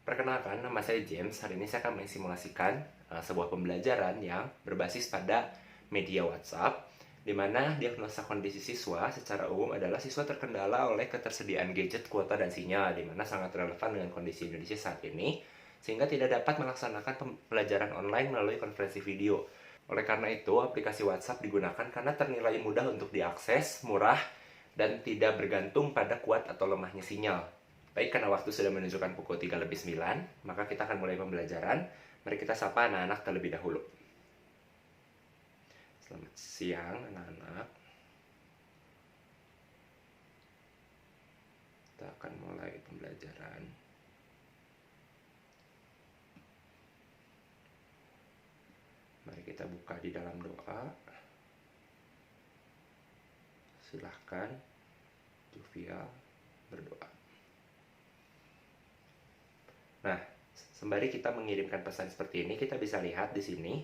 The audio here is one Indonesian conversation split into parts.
Perkenalkan, nama saya James. Hari ini saya akan mensimulasikan sebuah pembelajaran yang berbasis pada media WhatsApp, di mana diagnosa kondisi siswa secara umum adalah siswa terkendala oleh ketersediaan gadget, kuota, dan sinyal, di mana sangat relevan dengan kondisi Indonesia saat ini, sehingga tidak dapat melaksanakan pembelajaran online melalui konferensi video. Oleh karena itu, aplikasi WhatsApp digunakan karena ternilai mudah untuk diakses, murah, dan tidak bergantung pada kuat atau lemahnya sinyal. Baik, karena waktu sudah menunjukkan pukul 3:09, maka kita akan mulai pembelajaran. Mari kita sapa anak-anak terlebih dahulu. Selamat siang, anak-anak. Kita akan mulai pembelajaran. Mari kita buka di dalam doa. Silahkan, Juvia, berdoa. Nah, sembari kita mengirimkan pesan seperti ini, kita bisa lihat di sini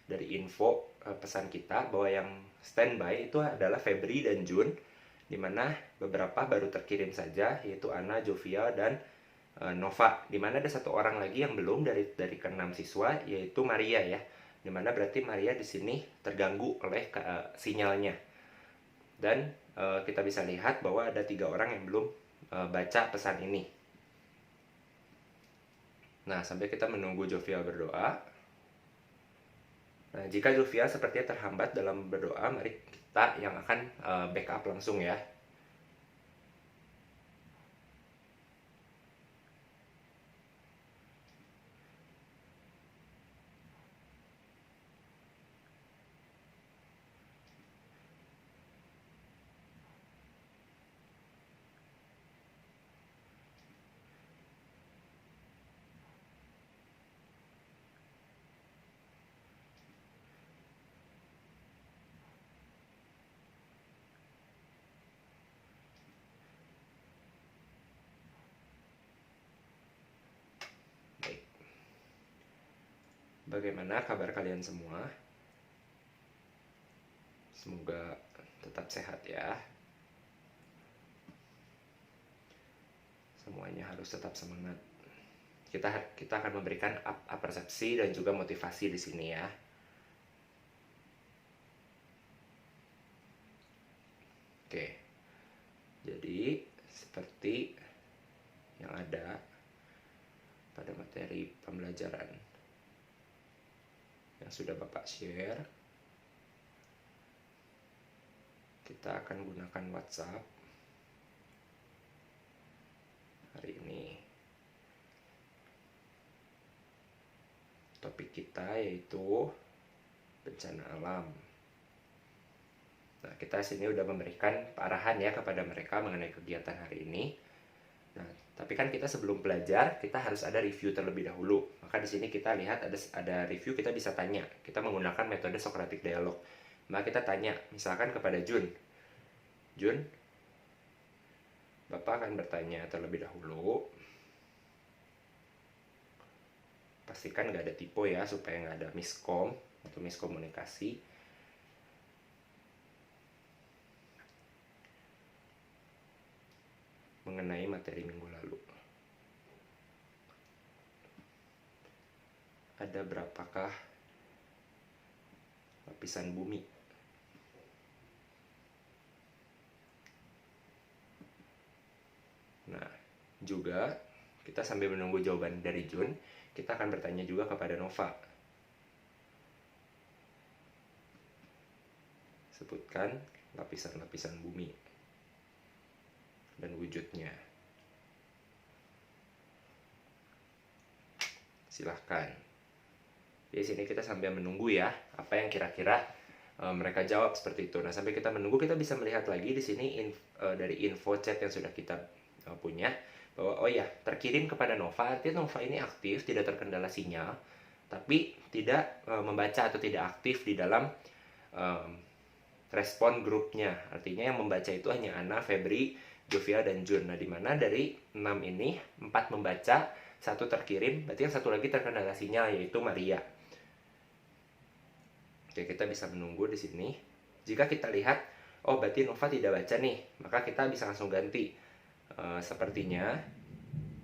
dari info pesan kita bahwa yang standby itu adalah Febri dan Jun, di mana beberapa baru terkirim saja, yaitu Ana, Jovia, dan Nova. Di mana ada satu orang lagi yang belum dari ke-6 siswa, yaitu Maria ya. Di mana berarti Maria di sini terganggu oleh sinyalnya. Dan kita bisa lihat bahwa ada 3 orang yang belum baca pesan ini. Nah, sampai kita menunggu Jovia berdoa. Nah, jika Jovia sepertinya terhambat dalam berdoa, mari kita yang akan backup langsung ya. Bagaimana kabar kalian semua? Semoga tetap sehat ya. Semuanya harus tetap semangat. Kita akan memberikan persepsi dan juga motivasi di sini ya. Oke. Jadi seperti yang ada pada materi pembelajaran yang sudah Bapak share, kita akan gunakan WhatsApp hari ini. Topik kita yaitu bencana alam. Nah, kita sini udah memberikan arahan ya kepada mereka mengenai kegiatan hari ini. Nah, tapi kan kita sebelum belajar, kita harus ada review terlebih dahulu. Maka di sini kita lihat ada review, kita bisa tanya. Kita menggunakan metode Socratic Dialog. Maka kita tanya, misalkan kepada Jun. Jun, Bapak akan bertanya terlebih dahulu. Pastikan nggak ada typo ya, supaya nggak ada miskom atau miskomunikasi. Mengenai materi minggu lalu. Ada berapakah lapisan bumi? Nah, juga kita sambil menunggu jawaban dari Jun, kita akan bertanya juga kepada Nova. Sebutkan lapisan-lapisan bumi dan wujudnya. Silahkan. Di sini kita sambil menunggu ya, apa yang kira-kira mereka jawab seperti itu. Nah, sampai kita menunggu, kita bisa melihat lagi di sini dari info chat yang sudah kita punya bahwa oh ya, terkirim kepada Nova. Artinya Nova ini aktif, tidak terkendala sinyal, tapi tidak membaca atau tidak aktif di dalam respon grupnya. Artinya yang membaca itu hanya Ana, Febri, Jovia, dan Jun. Nah, dimana dari 6 ini 4 membaca, 1 terkirim, berarti yang 1 lagi terkendala sinyal, yaitu Maria. Oke, kita bisa menunggu di sini. Jika kita lihat, oh berarti Nova tidak baca nih, maka kita bisa langsung ganti. Sepertinya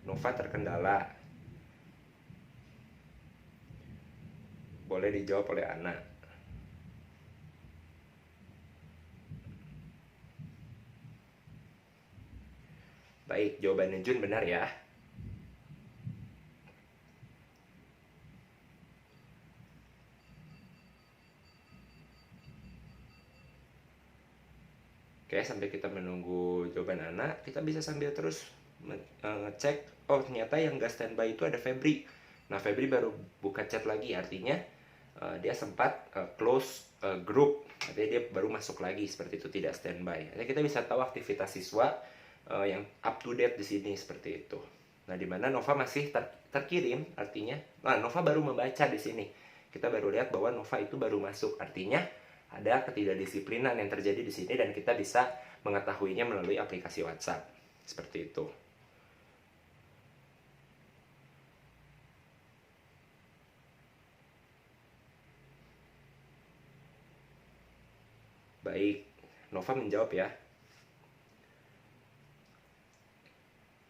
Nova terkendala. Boleh dijawab oleh Ana. Baik, jawabannya Jun benar ya. Oke, sampai kita menunggu jawaban Ana, kita bisa sambil terus ngecek, oh ternyata yang gak standby itu ada Febri. Nah, Febri baru buka chat lagi, artinya dia sempat close group, artinya dia baru masuk lagi, seperti itu, tidak standby. Jadi kita bisa tahu aktivitas siswa yang up to date di sini, seperti itu. Nah, di mana Nova masih terkirim, artinya, nah Nova baru membaca di sini. Kita baru lihat bahwa Nova itu baru masuk, artinya ada ketidakdisiplinan yang terjadi di sini dan kita bisa mengetahuinya melalui aplikasi WhatsApp. Seperti itu. Baik, Nova menjawab ya.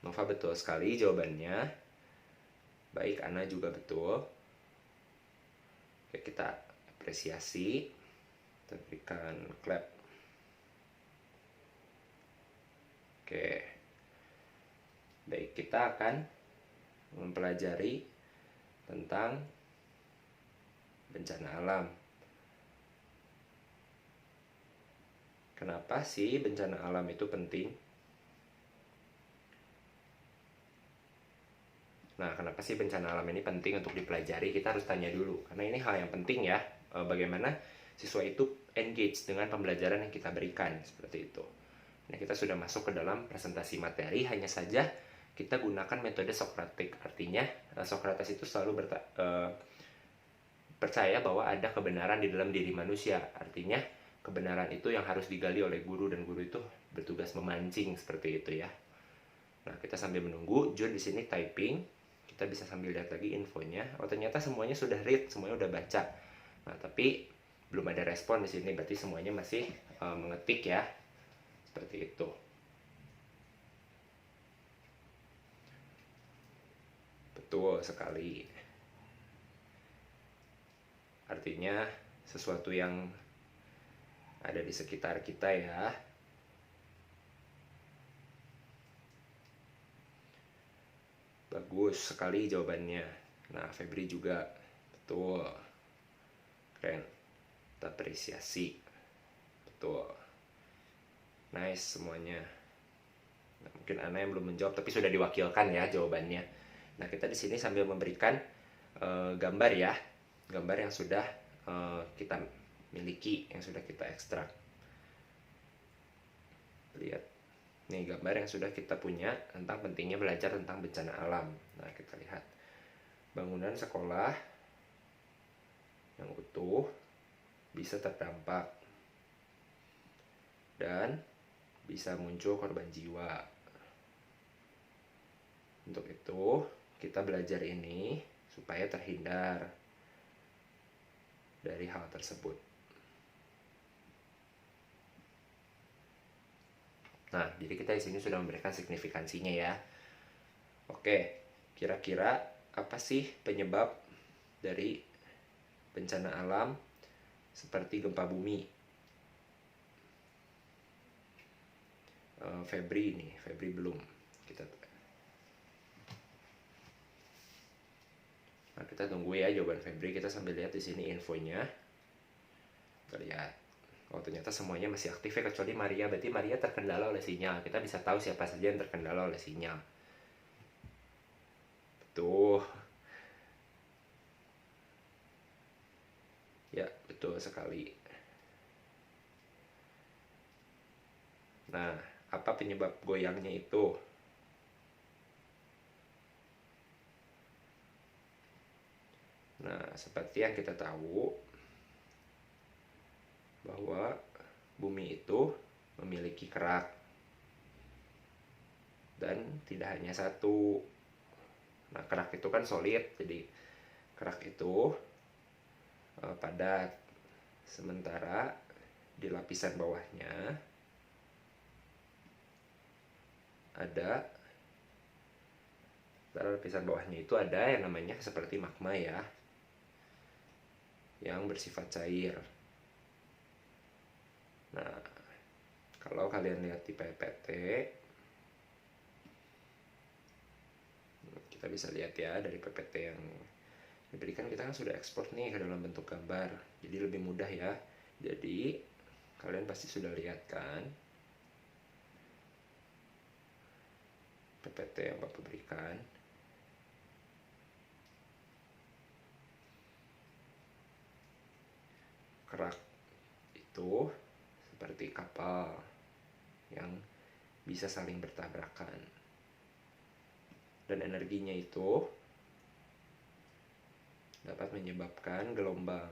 Nova betul sekali jawabannya. Baik, Ana juga betul. Oke, kita apresiasi. Kita berikan clap. Oke. Baik, kita akan mempelajari tentang bencana alam. Kenapa sih bencana alam itu penting? Nah, kenapa sih bencana alam ini penting untuk dipelajari? Kita harus tanya dulu, karena ini hal yang penting ya. Bagaimana siswa itu engage dengan pembelajaran yang kita berikan, seperti itu. Nah, kita sudah masuk ke dalam presentasi materi, hanya saja kita gunakan metode Sokratik. Artinya, Sokrates itu selalu percaya bahwa ada kebenaran di dalam diri manusia. Artinya, kebenaran itu yang harus digali oleh guru, dan guru itu bertugas memancing, seperti itu ya. Nah, kita sambil menunggu, Jun di sini typing. Kita bisa sambil lihat lagi infonya. Oh, ternyata semuanya sudah read, semuanya udah baca. Nah, tapi belum ada respon di sini, berarti semuanya masih mengetik ya. Seperti itu. Betul sekali. Artinya sesuatu yang ada di sekitar kita ya. Bagus sekali jawabannya. Nah, Febri juga betul. Keren. Kita apresiasi. Betul. Nice semuanya. Nah, mungkin Ana yang belum menjawab, tapi sudah diwakilkan ya jawabannya. Nah, kita di sini sambil memberikan gambar ya. Gambar yang sudah kita miliki, yang sudah kita ekstrak. Lihat. Nih gambar yang sudah kita punya tentang pentingnya belajar tentang bencana alam. Nah, kita lihat bangunan sekolah yang utuh bisa terdampak dan bisa muncul korban jiwa. Untuk itu kita belajar ini supaya terhindar dari hal tersebut. Nah, jadi kita di sini sudah memberikan signifikansinya ya. Oke, kira-kira apa sih penyebab dari bencana alam seperti gempa bumi? Febri belum. Kita tunggu ya jawaban Febri. Kita sambil lihat di sini infonya. Kita lihat. Oh, ternyata semuanya masih aktif ya, kecuali Maria. Berarti Maria terkendala oleh sinyal. Kita bisa tahu siapa saja yang terkendala oleh sinyal. Tuh. Ya, betul sekali. Nah, apa penyebab goyangnya itu? Nah, seperti yang kita tahu, bahwa bumi itu memiliki kerak, dan tidak hanya satu. Nah, kerak itu kan solid, jadi kerak itu padat. Sementara di lapisan bawahnya ada, lapisan bawahnya itu ada yang namanya seperti magma ya. yang bersifat cair. Nah, kalau kalian lihat di PPT, kita bisa lihat ya dari PPT yang diberikan, kita kan sudah ekspor nih ke dalam bentuk gambar, jadi lebih mudah ya. Jadi kalian pasti sudah lihat kan PPT yang Bapak berikan. Kerak itu seperti kapal yang bisa saling bertabrakan, dan energinya itu dapat menyebabkan gelombang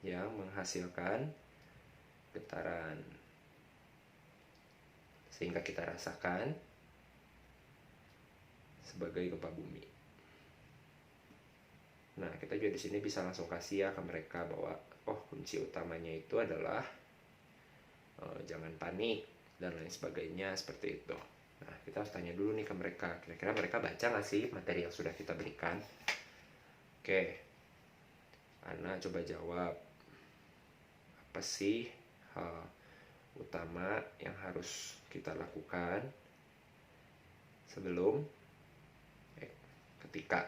yang menghasilkan getaran, sehingga kita rasakan sebagai gempa bumi. Nah, kita juga di sini bisa langsung kasih ya ke mereka bahwa kunci utamanya itu adalah jangan panik dan lain sebagainya, seperti itu. Nah, kita harus tanya dulu nih ke mereka, kira-kira mereka baca nggak sih materi yang sudah kita berikan? Oke, Ana coba jawab, apa sih hal utama yang harus kita lakukan sebelum ketika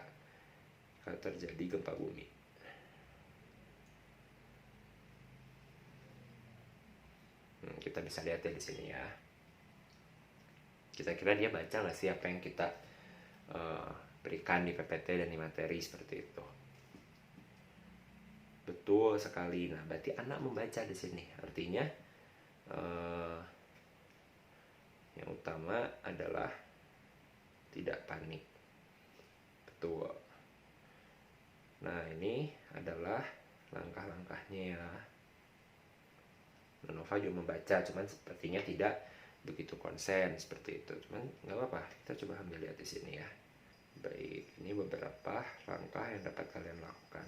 terjadi gempa bumi? Kita bisa lihat ya di sini ya. Kita kira dia baca nggak sih apa yang kita berikan di PPT dan di materi, seperti itu. Betul sekali. Nah, berarti anak membaca di sini. Artinya yang utama adalah tidak panik. Betul. Nah, ini adalah langkah-langkahnya ya. Nova juga membaca, cuman sepertinya tidak begitu konsen seperti itu. Cuman nggak apa-apa, kita coba ambil lihat di sini ya. Baik, ini beberapa langkah yang dapat kalian lakukan.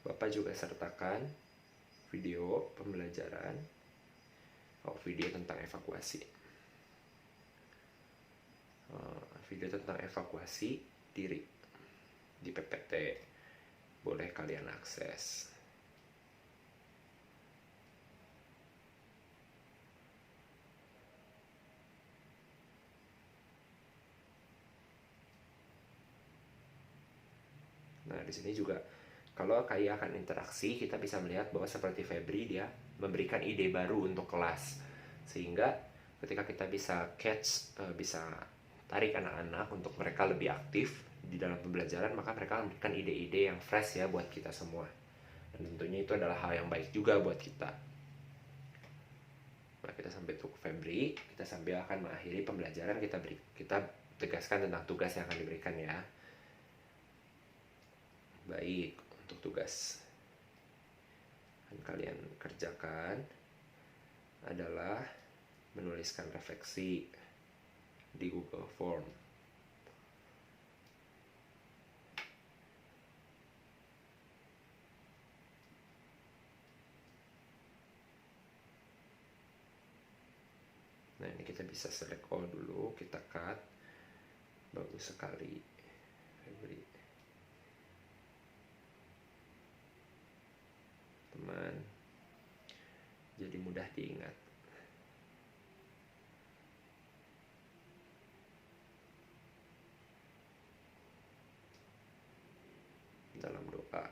Bapak juga sertakan video pembelajaran, video tentang evakuasi. Video tentang evakuasi diri di PPT, boleh kalian akses. Nah, di sini juga kalau kayak akan interaksi, kita bisa melihat bahwa seperti Febri, dia memberikan ide baru untuk kelas, sehingga ketika kita bisa catch, bisa tarik anak-anak untuk mereka lebih aktif di dalam pembelajaran, maka mereka memberikan ide-ide yang fresh ya buat kita semua. Dan tentunya itu adalah hal yang baik juga buat kita. Nah, kita sampai untuk Febri, kita sambil akan mengakhiri pembelajaran, kita tegaskan tentang tugas yang akan diberikan ya. Baik, untuk tugas yang kalian kerjakan adalah menuliskan refleksi di Google Form. Nah, ini kita bisa select all dulu, kita cut. Bagus sekali, Febri. Teman, jadi mudah diingat. Dalam doa,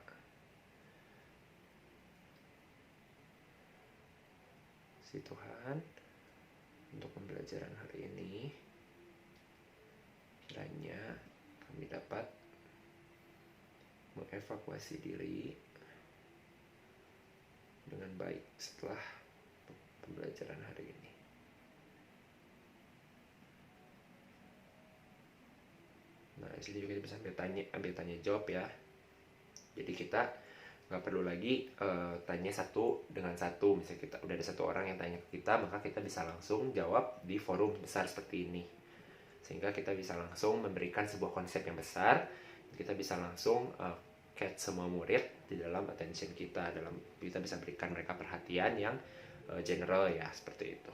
si Tuhan, untuk pembelajaran hari ini, kiranya kami dapat mengevakuasi diri dengan baik setelah pembelajaran hari ini. Nah, di sini juga kita bisa ambil tanya jawab ya. Jadi kita nggak perlu lagi tanya satu dengan satu. Misalnya kita udah ada satu orang yang tanya ke kita, maka kita bisa langsung jawab di forum besar seperti ini, sehingga kita bisa langsung memberikan sebuah konsep yang besar. Kita bisa langsung catch semua murid di dalam attention kita, kita bisa berikan mereka perhatian yang general ya, seperti itu.